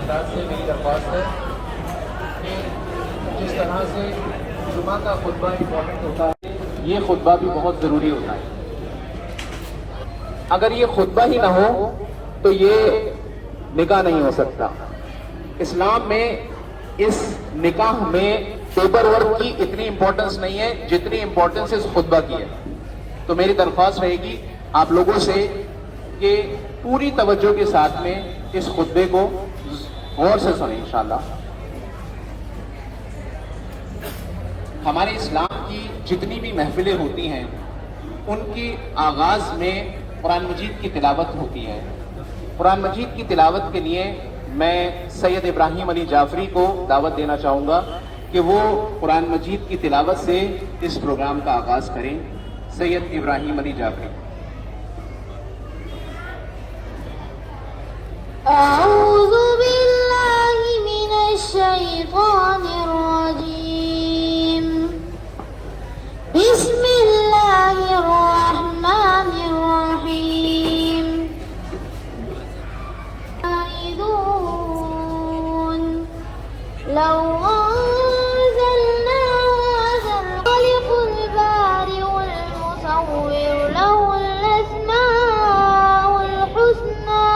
حضرات سے میری درخواست ہے کہ جس طرح سے جمعہ کا خطبہ امپورٹنٹ ہوتا ہے، یہ خطبہ بھی بہت ضروری ہوتا ہے۔ اگر یہ خطبہ ہی نہ ہو تو یہ نکاح نہیں ہو سکتا۔ اسلام میں اس نکاح میں پیپر ورک کی اتنی امپورٹنس نہیں ہے جتنی امپورٹنس اس خطبہ کی ہے۔ تو میری درخواست رہے گی آپ لوگوں سے کہ پوری توجہ کے ساتھ میں اس خطبے کو غور سے سنیں انشاءاللہ۔ ہمارے اسلام کی جتنی بھی محفلیں ہوتی ہیں ان کی آغاز میں قرآن مجید کی تلاوت ہوتی ہے۔ قرآن مجید کی تلاوت کے لیے میں سید ابراہیم علی جعفری کو دعوت دینا چاہوں گا کہ وہ قرآن مجید کی تلاوت سے اس پروگرام کا آغاز کریں۔ سید ابراہیم علی جعفری۔ اعوذ باللہ من الشیطان الرجیم، بسم اللہ الرحمن الرحیم۔ لو أنزلنا هذا الخالق البارئ المصور له الأسماء الحسنى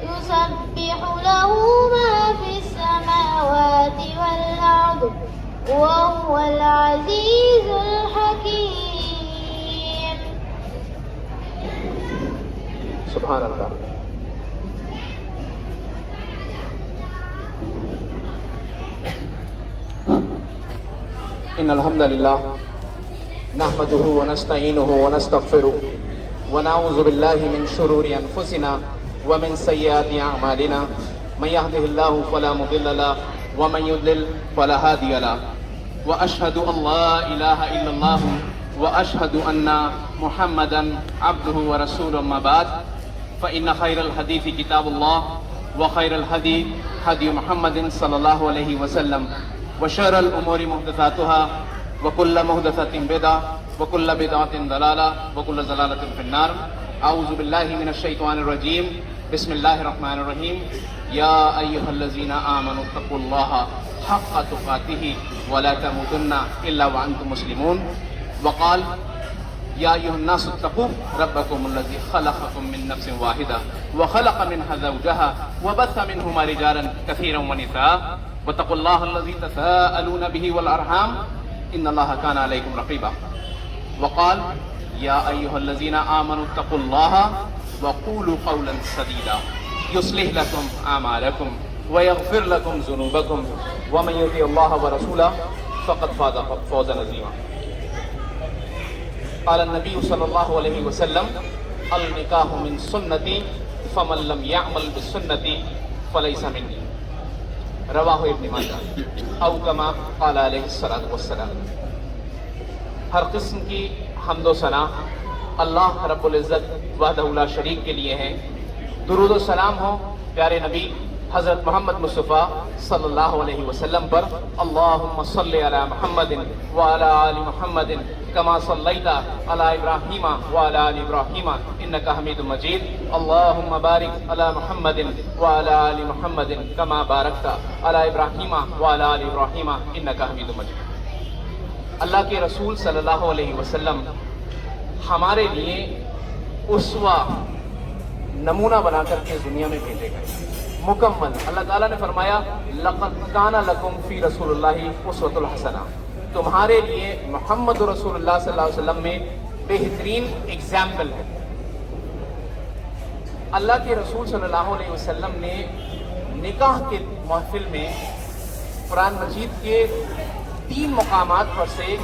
يسبح له ما في السماوات والأرض وهو العزيز الحكيم۔ سبحان اللہ۔ ان الحمد للہ نحمده ونستعینه ونستغفره ونعوذ باللہ من شرور انفسنا ومن سیئات اعمالنا من يهده الله فلا مضل له ومن يضلل فلا هادي له واشهد ان لا اله الا الله واشهد ان محمدا عبده ورسوله اما بعد فان خير الحديث كتاب الله وخير الهدي هدي محمد صلى الله عليه وسلم وشر الامور محدثاتها وكل محدثة بدعة وكل بدعة ضلالة وكل ضلالة في النار۔ اعوذ باللہ من الشیطان الرجیم، بسم اللہ الرحمن الرحیم۔ یا ایھا الذین آمنوا اتقوا اللہ حق تقاتہ ولا تموتن الا وانتم مسلمون۔ وقال یا ایھا الناس اتقوا ربکم الذی خلقکم من نفس واحدہ وخلق منها زوجها وبث منهما رجالا كثيرا ونساء واتقوا الله الذي تساءلون به والارحام ان الله كان عليكم رقيبا۔ وقال یا ایھا الذین آمنوا اتقوا اللہ وقولوا قولا سدیدا یصلح لکم اعمالکم ویغفر لکم ذنوبکم ومن یطع اللہ ورسولہ فقد فاز فوزا عظیما۔ قال النبی صلی اللہ علیہ وسلم النکاح من سنتی فمن لم یعمل بالسنتی فلیس منی، رواہ ابن ماجہ او کما قال علیہ الصلاۃ والسلام۔ ہر قسم کی حمد و ثنا اللہ رب العزت وحدہ لا شریک کے لیے ہیں۔ درود و سلام ہو پیارے نبی حضرت محمد مصطفیٰ صلی اللہ علیہ وسلم پر۔ اللہم صلی علی محمد وعلی آل محمد کما صلیت علی ابراہیم وعلی آل ابراہیم انک حمید مجید۔ اللہم بارک علی محمد وعلی آل محمد کما بارکت علی ابراہیم وعلی آل ابراہیم انک حمید مجید۔ اللہ کے رسول صلی اللہ علیہ وسلم ہمارے لیے اسوہ نمونہ بنا کر کے دنیا میں بھیجے گئے، مکمل۔ اللہ تعالیٰ نے فرمایا لَقَدْ كَانَ لَكُمْ فِي رَسُولِ اللَّهِ أُسْوَةٌ حَسَنَةٌ، تمہارے لیے محمد رسول اللہ صلی اللہ علیہ وسلم میں بہترین ایگزامپل ہے۔ اللہ کے رسول صلی اللہ علیہ وسلم نے نکاح کے محفل میں قرآن مجید کے 3 مقامات پر سے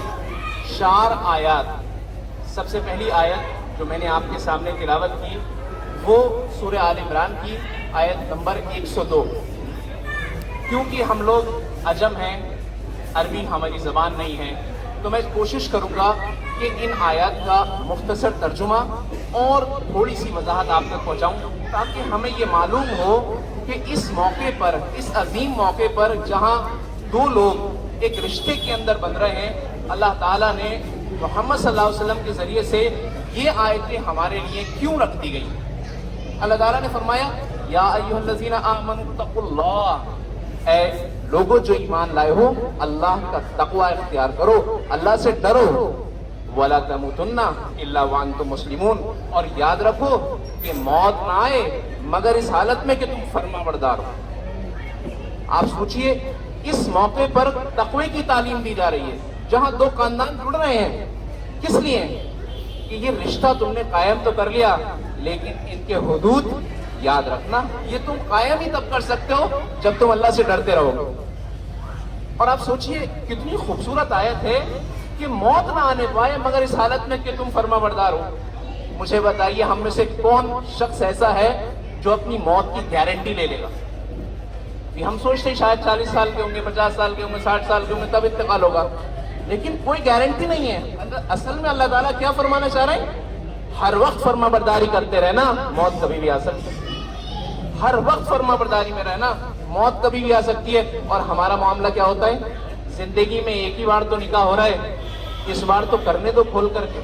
4 آیات، سب سے پہلی آیت جو میں نے آپ کے سامنے تلاوت کی وہ سورہ آل عمران کی آیت نمبر 102۔ کیونکہ ہم لوگ عجم ہیں، عربی ہماری زبان نہیں ہے، تو میں کوشش کروں گا کہ ان آیات کا مختصر ترجمہ اور تھوڑی سی وضاحت آپ تک پہنچاؤں تاکہ ہمیں یہ معلوم ہو کہ اس موقع پر، اس عظیم موقع پر جہاں 2 لوگ ایک رشتے کے اندر بن رہے ہیں، اللہ تعالیٰ نے محمد صلی اللہ علیہ وسلم کے ذریعے سے یہ آیتیں ہمارے لیے کیوں رکھ دی گئی۔ اللہ تعالیٰ نے فرمایا یا ایھا الذین آمنوا اتقوا اللہ، اے لوگوں جو ایمان لائے ہو اللہ کا تقوی اختیار کرو، اللہ سے ڈرو، ولا تموتن الا وانتم مسلمون، اور یاد رکھو کہ موت نہ آئے مگر اس حالت میں کہ تم فرما بردار ہو۔ آپ سوچئے اس موقع پر تقوی کی تعلیم دی جا رہی ہے، جہاں دو خاندان جڑ رہے ہیں، کس لیے؟ کہ یہ رشتہ تم نے قائم تو کر لیا لیکن ان کے حدود یاد رکھنا، یہ تم قائم ہی تب کر سکتے ہو جب تم اللہ سے ڈرتے رہو گے۔ اور آپ سوچئے کتنی خوبصورت آیت ہے کہ موت نہ آنے پائے مگر اس حالت میں کہ تم فرما بردار ہو۔ مجھے بتائیے ہم میں سے کون شخص ایسا ہے جو اپنی موت کی گارنٹی لے لے گا؟ ہم سوچتے ہیں شاید 40 سال کے ہوں گے، 50 سال کے ہوں گے، 60 سال کے ہوں گے تب انتقال ہوگا، لیکن کوئی گارنٹی نہیں ہے۔ اصل میں اللہ تعالیٰ کیا فرمانا چاہ رہے ہیں؟ ہر وقت فرما برداری کرتے رہنا، موت کبھی بھی آ سکتی ہے۔ ہر وقت فرما برداری میں رہنا، موت کبھی بھی آ سکتی ہے۔ اور ہمارا معاملہ کیا ہوتا ہے؟ زندگی میں ایک ہی بار تو نکاح ہو رہا ہے، اس بار تو کرنے دو کھول کر کے۔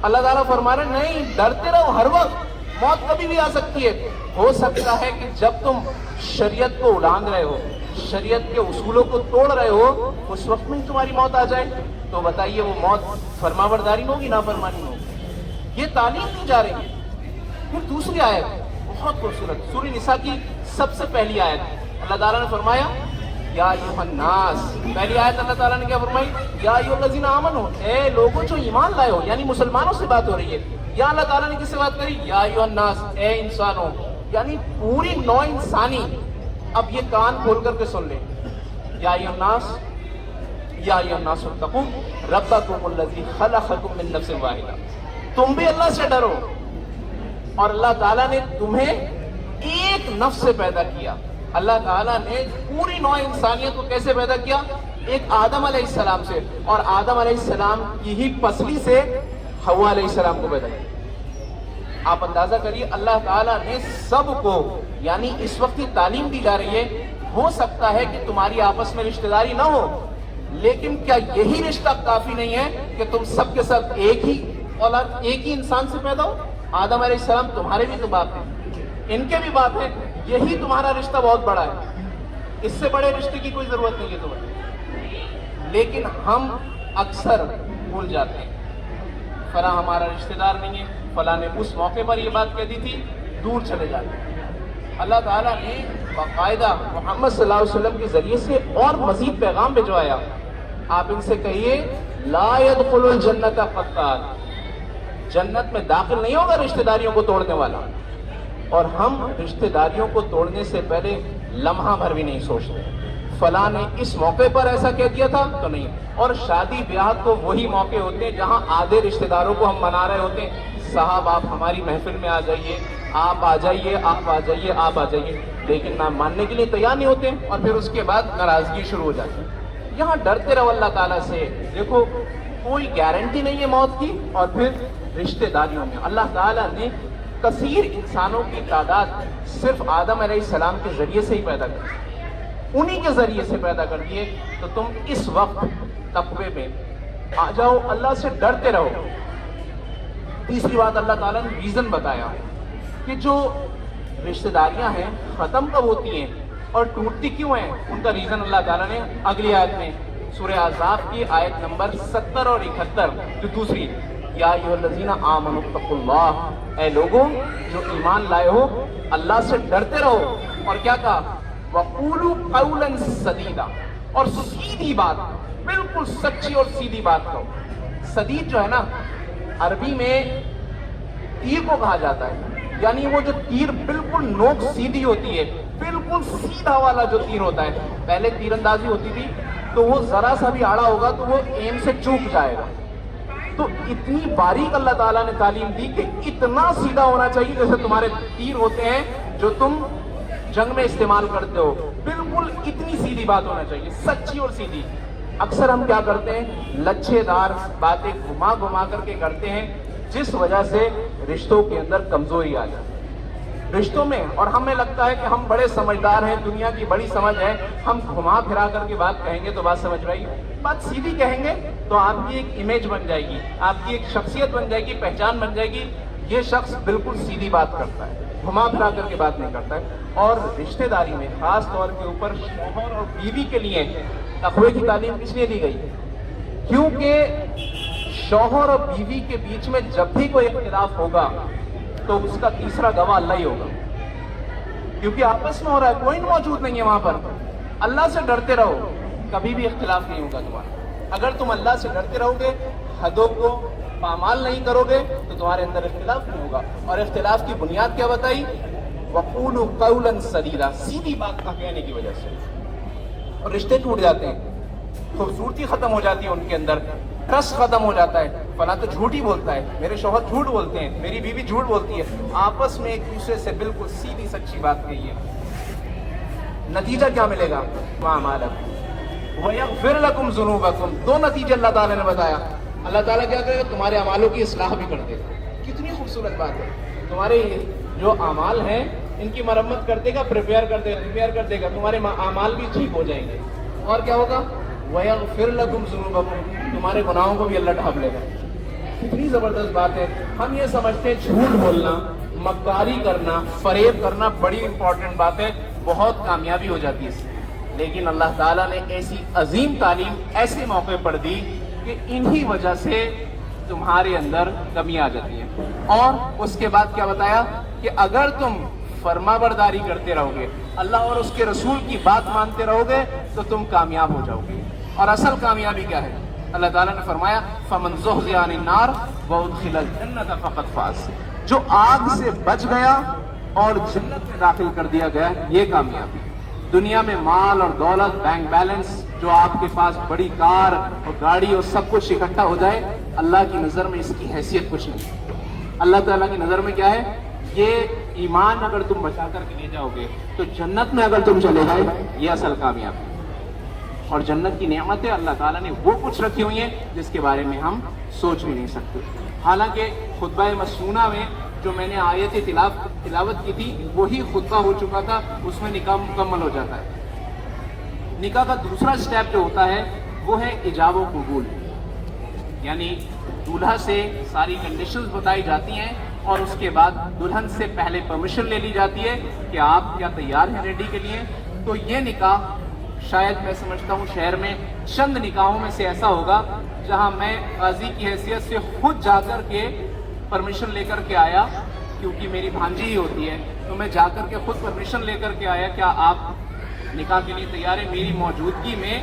اللہ تعالیٰ فرما رہے ہیں نہیں، ڈرتے رہو، ہر وقت موت کبھی بھی آ سکتی ہے۔ ہو سکتا ہے کہ جب تم شریعت کو اڑان رہے ہو، شریعت کے اصولوں کو توڑ رہے ہو، اس وقت میں تمہاری موت آ جائے، تو بتائیے وہ موت فرما برداری میں ہوگی نافرمانی میں ہوگی؟ یہ تعلیم دی جا رہی ہے۔ پھر دوسری آیت بہت خوبصورت، سورہ نساء کی سب سے پہلی آیت، اللہ تعالیٰ نے فرمایا یا ایھا الناس، پہلی آیت اللہ تعالیٰ نے کیا فرمائی؟ یا ایھا الذین آمنوا، اے لوگوں جو ایمان لائے ہو، یعنی مسلمانوں سے بات ہو رہی ہے۔ یا اللہ تعالیٰ نے کس سے بات کری؟ یا ایھا الناس، اے انسانوں، یعنی پوری نوع انسانی۔ اب یہ کان کھول کر کے سن لیں، یا ایھا الناس، یا ایھا الناس اتقوا ربکم الذی خلقکم من نفس واحدہ، تم بھی اللہ سے ڈرو، اور اللہ تعالیٰ نے تمہیں ایک نفس سے پیدا کیا۔ اللہ تعالیٰ نے پوری نوع انسانیت کو کیسے پیدا کیا؟ ایک آدم علیہ السلام سے، اور آدم علیہ السلام کی ہی پسلی سے حوا علیہ السلام کو پیدا کیا۔ آپ اندازہ کریے اللہ تعالیٰ نے سب کو، یعنی اس وقت یہ تعلیم دی جا رہی ہے، ہو سکتا ہے کہ تمہاری آپس میں رشتہ داری نہ ہو، لیکن کیا یہی رشتہ کافی نہیں ہے کہ تم سب کے ساتھ ایک ہی اولاد، ایک ہی انسان سے پیدا ہو؟ آدم علیہ السلام تمہارے بھی تو باپ ہیں، ان کے بھی باپ ہیں، یہی تمہارا رشتہ بہت بڑا ہے، اس سے بڑے رشتے کی کوئی ضرورت نہیں ہے تمہیں۔ لیکن ہم اکثر بھول جاتے ہیں، فلاں ہمارا رشتہ دار نہیں ہے، فلاں نے اس موقع پر یہ بات کہہ دی تھی، دور چلے جاتے ہیں۔ اللہ تعالیٰ نے باقاعدہ محمد صلی اللہ علیہ وسلم کے ذریعے سے اور مزید پیغام بھجوایا۔ آپ ان سے کہیے لا يدخل الجنت قطار، جنت میں داخل نہیں ہوگا رشتہ داریوں کو توڑنے والا۔ اور ہم رشتہ داریوں کو توڑنے سے پہلے لمحہ بھر بھی نہیں سوچتے، فلاں نے اس موقع پر ایسا کہہ دیا تھا تو نہیں۔ اور شادی بیاہ تو وہی موقع ہوتے ہیں جہاں آدھے رشتہ داروں کو ہم منا رہے ہوتے ہیں، صاحب آپ ہماری محفل میں آ جائیے، آپ آ جائیے، آپ آ جائیے، آپ آ جائیے، لیکن نہ ماننے کے لیے تیار نہیں ہوتے، اور پھر اس کے بعد ناراضگی شروع ہو جاتی ہے۔ یہاں ڈرتے رہو اللہ تعالیٰ سے۔ دیکھو کوئی گارنٹی نہیں ہے موت کی، اور پھر رشتہ داریوں میں اللہ تعالیٰ نے کثیر انسانوں کی تعداد صرف آدم علیہ السلام کے ذریعے سے ہی پیدا کر دی، انہی کے ذریعے سے پیدا کر دیے۔ تو تم اس وقت تقوی میں آ جاؤ، اللہ سے ڈرتے رہو۔ تیسری بات اللہ تعالیٰ نے ریزن بتایا کہ جو رشتہ داریاں ہیں ختم کب ہوتی ہیں اور ٹوٹتی کیوں ہیں، ان کا ریزن اللہ تعالیٰ نے اگلی آیت میں سورہ احزاب کی آیت نمبر 70 اور 71 جو دوسری، یا ایھا الذین آمنوا اتقوا اللہ، اے لوگوں جو ایمان لائے ہو اللہ سے ڈرتے رہو، اور کیا کہا؟ وَقُولُوا قَوْلًا سَدِیدًا، اور سیدھی بات، بالکل سچی اور سیدھی بات کہو۔ سدید جو ہے نا عربی میں تیر کو کہا جاتا ہے، یعنی وہ جو تیر بالکل نوک سیدھی ہوتی ہے، بالکل سیدھا والا جو تیر ہوتا ہے۔ پہلے تیر اندازی ہوتی تھی تو وہ ذرا سا بھی آڑا ہوگا تو وہ ایم سے چوک جائے گا، تو اتنی باریک اللہ تعالیٰ نے تعلیم دی کہ اتنا سیدھا ہونا چاہیے جیسے تمہارے تیر ہوتے ہیں جو تم جنگ میں استعمال کرتے ہو، بالکل اتنی سیدھی بات ہونا چاہیے، سچی اور سیدھی۔ اکثر ہم کیا کرتے ہیں؟ لچھے دار باتیں گھما گھما کر کے کرتے ہیں، جس وجہ سے رشتوں کے اندر کمزوری آ جاتی ہے رشتوں میں، اور ہمیں لگتا ہے کہ ہم بڑے سمجھدار ہیں، دنیا کی بڑی سمجھ ہے، ہم گھما پھرا کر کے بات کہیں گے تو بات سمجھ رہی، بات سیدھی کہیں گے تو آپ کی ایک امیج بن جائے گی، آپ کی ایک شخصیت بن جائے گی، پہچان بن جائے گی، یہ شخص بالکل سیدھی بات کرتا ہے، گھما پھرا کر کے بات نہیں کرتا ہے. اور رشتہ داری میں خاص طور کے اوپر شوہر اور بیوی کے لیے تقوی کی تعلیم کس لیے دی گئی؟ کیونکہ شوہر اور بیوی کے بیچ میں جب بھی کوئی اختلاف ہوگا تو اس کا تیسرا گواہ اللہ ہی ہوگا، کیونکہ آپس میں ہو رہا ہے، کوئی موجود نہیں ہے وہاں پر. اللہ سے ڈرتے رہو، کبھی بھی اختلاف نہیں ہوگا تمہارا. اگر تم اللہ سے ڈرتے رہو گے، حدوں کو پامال نہیں کرو گے تو تمہارے اندر اختلاف نہیں ہوگا. اور اختلاف کی بنیاد کیا بتائی؟ وَقُولُوا قَوْلًا سَدِيدًا، سیدھی بات نہ کہنے کی وجہ سے. اور رشتے ٹوٹ جاتے ہیں، خوبصورتی ختم ہو جاتی ہے ان کے اندر، ٹرسٹ ختم ہو جاتا ہے. فلاں تو جھوٹ ہی بولتا ہے، میرے شوہر جھوٹ بولتے ہیں، میری بیوی جھوٹ بولتی ہے. آپس میں ایک دوسرے سے بالکل سیدھی سچی بات کہیے. نتیجہ کیا ملے گا؟ وَأَعْمَالَكُمْ وَيَغْفِرْ لَكُمْ ذُنُوبَكُمْ. دو نتیجے اللہ تعالیٰ نے بتایا. اللہ تعالیٰ کیا کرے گا؟ تمہارے اعمالوں کی اصلاح بھی کر دے گا. کتنی خوبصورت بات ہے. تمہارے جو اعمال ہیں ان کی مرمت کر دے گا، ریپیئر کر دے گا. تمہارے اعمال بھی ٹھیک ہو جائیں گے. اور کیا ہوگا؟ وَيَغْفِرْ لَكُمْ ذُنُوبَكُمْ. تمہارے گناہوں کو بھی اللہ ڈھانپ لے گا. کتنی زبردست بات ہے. ہم یہ سمجھتے ہیں جھوٹ بولنا، مکاری کرنا، فریب کرنا بڑی امپورٹنٹ بات ہے، بہت کامیابی ہو جاتی ہے اس سے. لیکن اللہ تعالیٰ نے ایسی عظیم تعلیم ایسے موقع پر دی کہ انہی وجہ سے تمہارے اندر کمی آ جاتی ہے. اور اس کے بعد کیا بتایا کہ اگر تم فرما برداری کرتے رہو گے، اللہ اور اس کے رسول کی بات مانتے رہو گے تو تم کامیاب ہو جاؤ گے. اور اصل کامیابی کیا ہے؟ اللہ تعالیٰ نے فرمایا فَمَنْ زُحْزِحَ عَنِ النَّارِ وَأُدْخِلَ الْجَنَّةَ فَقَدْ فَازَ. جو آگ سے بچ گیا اور جنت میں داخل کر دیا گیا، یہ کامیابی. دنیا میں مال اور دولت، بینک بیلنس، جو آپ کے پاس بڑی کار اور گاڑی اور سب کچھ اکٹھا ہو جائے، اللہ کی نظر میں اس کی حیثیت کچھ نہیں. اللہ تعالیٰ کی نظر میں کیا ہے؟ یہ ایمان اگر تم بچا کر کے لے جاؤ گے تو جنت میں اگر تم چلے گئے، یہ اصل کامیابی. اور جنت کی نعمتیں اللہ تعالیٰ نے وہ کچھ رکھی ہوئی ہیں جس کے بارے میں ہم سوچ بھی نہیں سکتے. حالانکہ خطبہ مسنونہ میں جو میں نے آیت تلاوت کی تھی وہی خطبہ ہو چکا تھا، اس میں نکاح مکمل ہو جاتا ہے. نکاح کا دوسرا سٹیپ جو ہوتا ہے وہ ہے ایجاب و قبول. یعنی دولہا سے ساری کنڈیشنز بتائی جاتی ہیں اور اس کے بعد دلہن سے پہلے پرمیشن لے لی جاتی ہے کہ آپ کیا تیار ہیں ریڈی کے لیے. تو یہ نکاح شاید میں سمجھتا ہوں شہر میں چند نکاحوں میں سے ایسا ہوگا جہاں میں قاضی کی حیثیت سے خود جا کر کے پرمیشن لے کر کے آیا، کیونکہ میری بھانجی ہی ہوتی ہے، تو میں جا کر کے خود پرمیشن لے کر کے آیا کیا آپ نکاح کے لیے تیار ہیں. میری موجودگی میں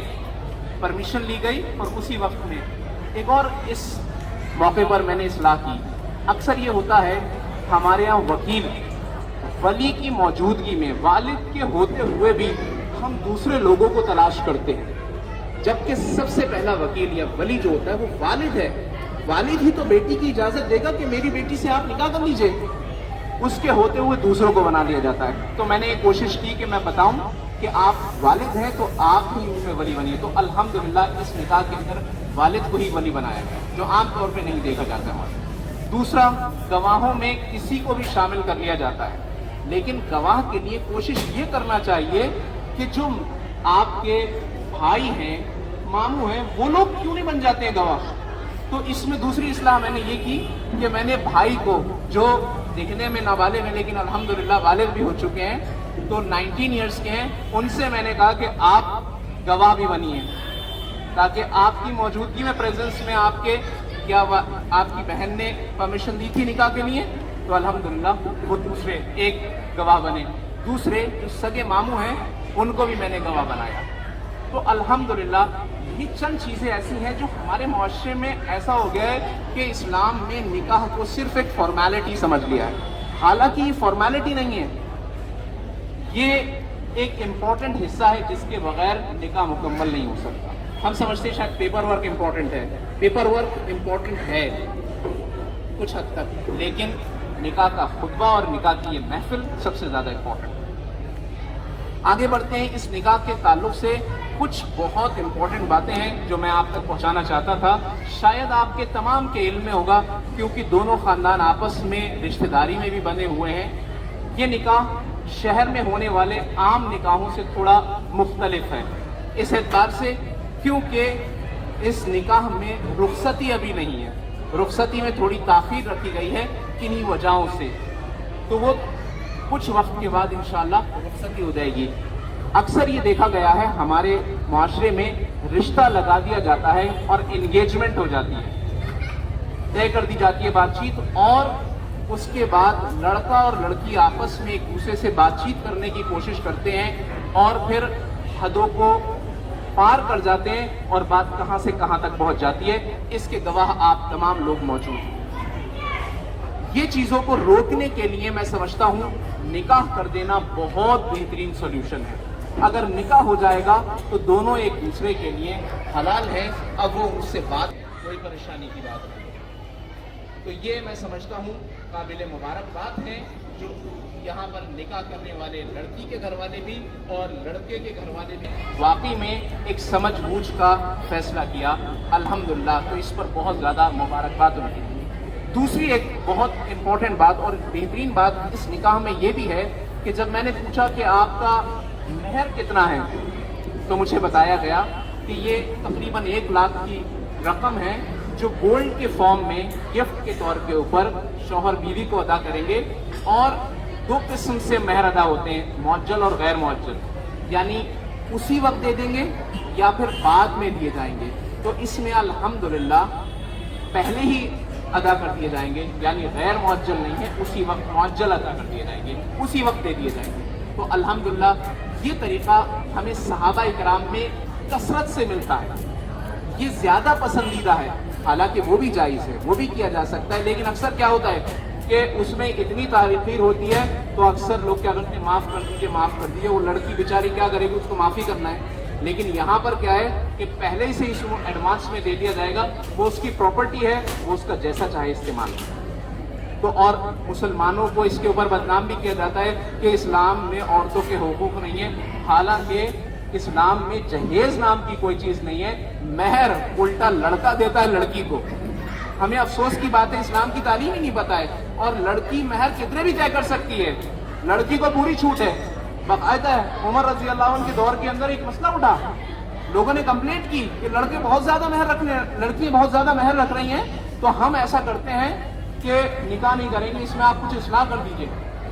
پرمیشن لی گئی اور اسی وقت میں ایک اور اس موقع پر میں نے اصلاح کی. اکثر یہ ہوتا ہے ہمارے یہاں وکیل ولی کی موجودگی میں والد کے ہوتے ہوئے بھی ہم دوسرے لوگوں کو تلاش کرتے ہیں، جبکہ سب سے پہلا وکیل یا ولی جو ہوتا ہے وہ والد ہے. والد ہی تو بیٹی کی اجازت دے گا کہ میری بیٹی سے آپ نکاح کر لیجئے. اس کے ہوتے ہوئے دوسروں کو بنا لیا جاتا ہے. تو میں نے یہ کوشش کی کہ میں بتاؤں کہ آپ والد ہیں تو آپ ہی اس میں ولی بنیے. تو الحمدللہ اس نکاح کے اندر والد کو ہی ولی بنایا گیا، جو عام طور پہ نہیں دیکھا جاتا ہے. دوسرا، گواہوں میں کسی کو بھی شامل کر لیا جاتا ہے، لیکن گواہ کے لیے کوشش یہ کرنا چاہیے کہ جو آپ کے بھائی ہیں، ماموں ہیں، وہ لوگ کیوں نہیں بن جاتے ہیں گواہ. تو اس میں دوسری اصلاح میں نے یہ کی کہ میں نے بھائی کو، جو دکھنے میں نابالغ ہیں لیکن الحمدللہ بالغ بھی ہو چکے ہیں، تو 19 ایئرس کے ہیں، ان سے میں نے کہا کہ آپ گواہ بھی بنیے، تاکہ آپ کی موجودگی میں پریزنس میں آپ کے کیا آپ کی بہن نے پرمیشن دی تھی نکاح کے لیے، تو الحمدللہ وہ دوسرے ایک گواہ بنے. دوسرے جو سگے ماموں ہیں ان کو بھی میں نے گواہ بنایا. تو الحمدللہ یہ چند چیزیں ایسی ہیں جو ہمارے معاشرے میں ایسا ہو گیا ہے کہ اسلام میں نکاح کو صرف ایک فارمیلٹی سمجھ لیا ہے. حالانکہ یہ فارمیلٹی نہیں ہے، یہ ایک امپورٹنٹ حصہ ہے جس کے بغیر نکاح مکمل نہیں ہو سکتا. ہم سمجھتے ہیں شاید پیپر ورک امپورٹنٹ ہے، پیپر ورک امپورٹنٹ ہے کچھ حد تک، لیکن نکاح کا خطبہ اور نکاح کی یہ محفل سب سے زیادہ امپورٹنٹ. آگے بڑھتے ہیں. اس نکاح کے تعلق سے کچھ بہت امپورٹنٹ باتیں ہیں جو میں آپ تک پہنچانا چاہتا تھا. شاید آپ کے تمام کے علم میں ہوگا کیونکہ دونوں خاندان آپس میں رشتہ داری میں بھی بندھے ہوئے ہیں. یہ نکاح شہر میں ہونے والے عام نکاحوں سے تھوڑا مختلف ہے اس اعتبار سے کیونکہ اس نکاح میں رخصتی ابھی نہیں ہے. رخصتی میں تھوڑی تاخیر رکھی گئی ہے کنہی وجہوں سے. تو وہ کچھ وقت کے بعد انشاءاللہ رخصتی ہو جائے گی۔ اکثر یہ دیکھا گیا ہے ہمارے معاشرے میں رشتہ لگا دیا جاتا ہے اور انگیجمنٹ ہو جاتی ہے، طے کر دی جاتی ہے بات چیت، اور اس کے بعد لڑکا اور لڑکی آپس میں ایک دوسرے سے بات چیت کرنے کی کوشش کرتے ہیں اور پھر حدوں کو پار کر جاتے ہیں اور بات کہاں سے کہاں تک پہنچ جاتی ہے۔ اس کے گواہ آپ تمام لوگ موجود ہیں۔ یہ چیزوں کو روکنے کے لیے میں سمجھتا ہوں نکاح کر دینا بہت بہترین سولوشن ہے۔ اگر نکاح ہو جائے گا تو دونوں ایک دوسرے کے لیے حلال ہے، اب وہ اس سے بات کوئی پریشانی کی بات نہیں۔ تو یہ میں سمجھتا ہوں قابل مبارک بات ہے جو یہاں پر نکاح کرنے والے لڑکی کے گھر والے بھی اور لڑکے کے گھر والے بھی واقعی میں ایک سمجھ بوجھ کا فیصلہ کیا، الحمدللہ۔ تو اس پر بہت زیادہ مبارکباد ان کی۔ دوسری ایک بہت امپورٹنٹ بات اور بہترین بات اس نکاح میں یہ بھی ہے کہ جب میں نے پوچھا کہ آپ کا مہر کتنا ہے تو مجھے بتایا گیا کہ یہ تقریباً 1 لاکھ کی رقم ہے جو گولڈ کے فارم میں گفٹ کے طور کے اوپر شوہر بیوی کو ادا کریں گے، اور 2 قسم سے مہر ادا ہوتے ہیں، معجل اور غیر معجل، یعنی اسی وقت دے دیں گے یا پھر بعد میں دیے جائیں گے۔ تو اس میں الحمدللہ پہلے ہی ادا کر دیے جائیں گے، یعنی غیر معجل نہیں ہے، اسی وقت معجل ادا کر دیے جائیں گے، اسی وقت دے دیے جائیں گے۔ تو الحمدللہ یہ طریقہ ہمیں صحابہ اکرام میں کثرت سے ملتا ہے، یہ زیادہ پسندیدہ ہے، حالانکہ وہ بھی جائز ہے، وہ بھی کیا جا سکتا ہے، لیکن اکثر کیا ہوتا ہے کہ اس میں اتنی تاخیر ہوتی ہے تو اکثر لوگ کیا کرتے ہیں، معاف کر دیجیے، وہ لڑکی بیچاری کیا کرے گی، اس کو معافی کرنا ہے۔ لیکن یہاں پر کیا ہے کہ پہلے سے اس کو ایڈوانس میں دے دیا جائے گا، وہ اس کی پراپرٹی ہے، وہ اس کا جیسا چاہے استعمال کرے۔ تو اور مسلمانوں کو اس کے اوپر بدنام بھی کیا جاتا ہے کہ اسلام میں عورتوں کے حقوق نہیں ہیں، حالانکہ اسلام میں جہیز نام کی کوئی چیز نہیں ہے، مہر الٹا لڑکا دیتا ہے لڑکی کو۔ ہمیں افسوس کی بات ہے اسلام کی تعلیم ہی نہیں پتہ ہے، اور لڑکی مہر کتنے بھی طے کر سکتی ہے، لڑکی کو پوری چھوٹ ہے۔ باقاعدہ ہے عمر رضی اللہ عنہ کے دور کے اندر ایک مسئلہ اٹھا، لوگوں نے کمپلینٹ کی کہ لڑکیاں بہت زیادہ مہر رکھ رہی ہیں، تو ہم ایسا کرتے ہیں کہ نکاح نہیں کریں گے، اس میں آپ کچھ اصلاح کر دیجئے۔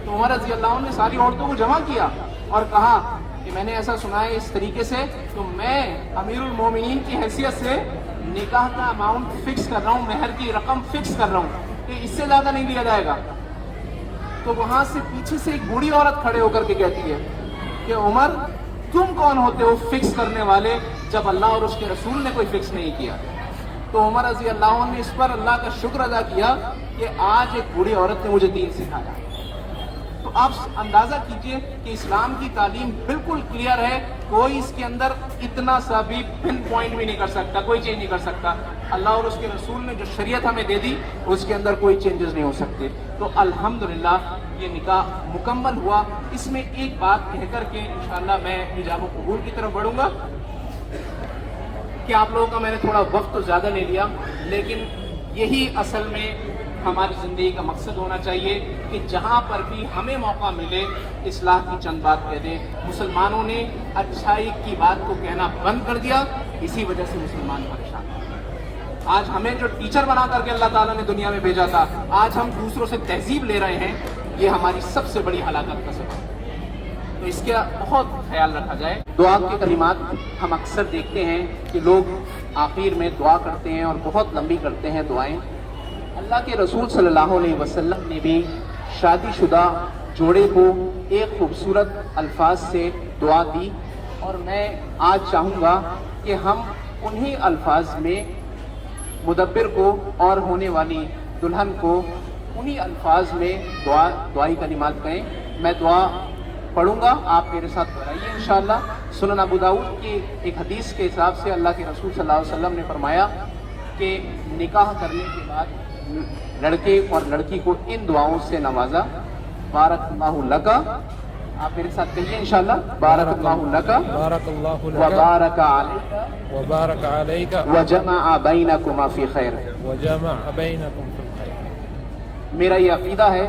تو عمر رضی اللہ عنہ نے ساری عورتوں کو جمع کیا اور کہا کہ میں نے ایسا سنا ہے اس طریقے سے، تو میں امیر المومنین کی حیثیت سے نکاح کا اماؤنٹ فکس کر رہا ہوں، مہر کی رقم فکس کر رہا ہوں کہ اس سے زیادہ نہیں دیا جائے گا۔ تو وہاں سے پیچھے سے ایک بوڑھی عورت کھڑے ہو کر کے کہتی ہے کہ عمر تم کون ہوتے ہو فکس کرنے والے، جب اللہ اور اس کے رسول نے کوئی فکس نہیں کیا۔ تو عمر رضی اللہ عنہ نے اس پر اللہ کا شکر ادا کیا کہ آج ایک بوڑھی عورت نے مجھے دین سکھایا۔ تو آپ اندازہ کیجئے کہ اسلام کی تعلیم بالکل کلیئر ہے، کوئی اس کے اندر اتنا سا بھی پن پوائنٹ بھی نہیں کر سکتا، کوئی چینج نہیں کر سکتا۔ اللہ اور اس کے رسول نے جو شریعت ہمیں دے دی اس کے اندر کوئی چینجز نہیں ہو سکتے۔ تو الحمدللہ یہ نکاح مکمل ہوا۔ اس میں ایک بات کہہ کر کے انشاءاللہ میں ایجاب و قبول کی طرف بڑھوں گا کہ آپ لوگوں کا میں نے تھوڑا وقت تو زیادہ لے لیا، لیکن یہی اصل میں ہماری زندگی کا مقصد ہونا چاہیے کہ جہاں پر بھی ہمیں موقع ملے اصلاح کی چند بات کہہ دیں۔ مسلمانوں نے اچھائی کی بات کو کہنا بند کر دیا، اسی وجہ سے مسلمان پریشان ہیں۔ آج ہمیں جو ٹیچر بنا کر کے اللہ تعالیٰ نے دنیا میں بھیجا تھا، آج ہم دوسروں سے تہذیب لے رہے ہیں، یہ ہماری سب سے بڑی ہلاکت کا سبب ہے۔ تو اس کا بہت خیال رکھا جائے۔ دعا کے کلمات ہم اکثر دیکھتے ہیں کہ لوگ آخر میں دعا کرتے ہیں اور بہت لمبی کرتے ہیں دعائیں۔ اللہ کے رسول صلی اللہ علیہ وسلم نے بھی شادی شدہ جوڑے کو ایک خوبصورت الفاظ سے دعا دی، اور میں آج چاہوں گا کہ ہم انہی الفاظ میں مدبر کو اور ہونے والی دلہن کو انہی الفاظ میں دعائی کلمات کہیں۔ میں دعا پڑھوں گا، آپ میرے ساتھ پڑھائیے انشاءاللہ۔ سنن ابو داؤد کی ایک حدیث کے حساب سے اللہ کے رسول صلی اللہ علیہ وسلم نے فرمایا کہ نکاح کرنے کے بعد لڑکے اور لڑکی کو ان دعاؤں سے نوازا۔ بارک اللہ لکا، آپ میرے ساتھ کہیے انشاءاللہ، بارک اللہ لکا وبارک علیکا وبارك عليك وجمع بینکما فی خیر۔ وجمع بينكم في الخير۔ میرا یہ عقیدہ ہے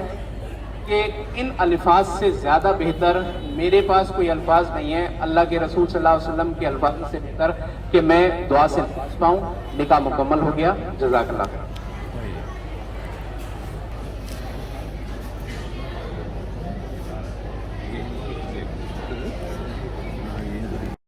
کہ ان الفاظ سے زیادہ بہتر میرے پاس کوئی الفاظ نہیں ہے، اللہ کے رسول صلی اللہ علیہ وسلم کے الفاظ سے بہتر کہ میں دعا سے پاؤں۔ نکاح مکمل ہو گیا، جزاک اللہ۔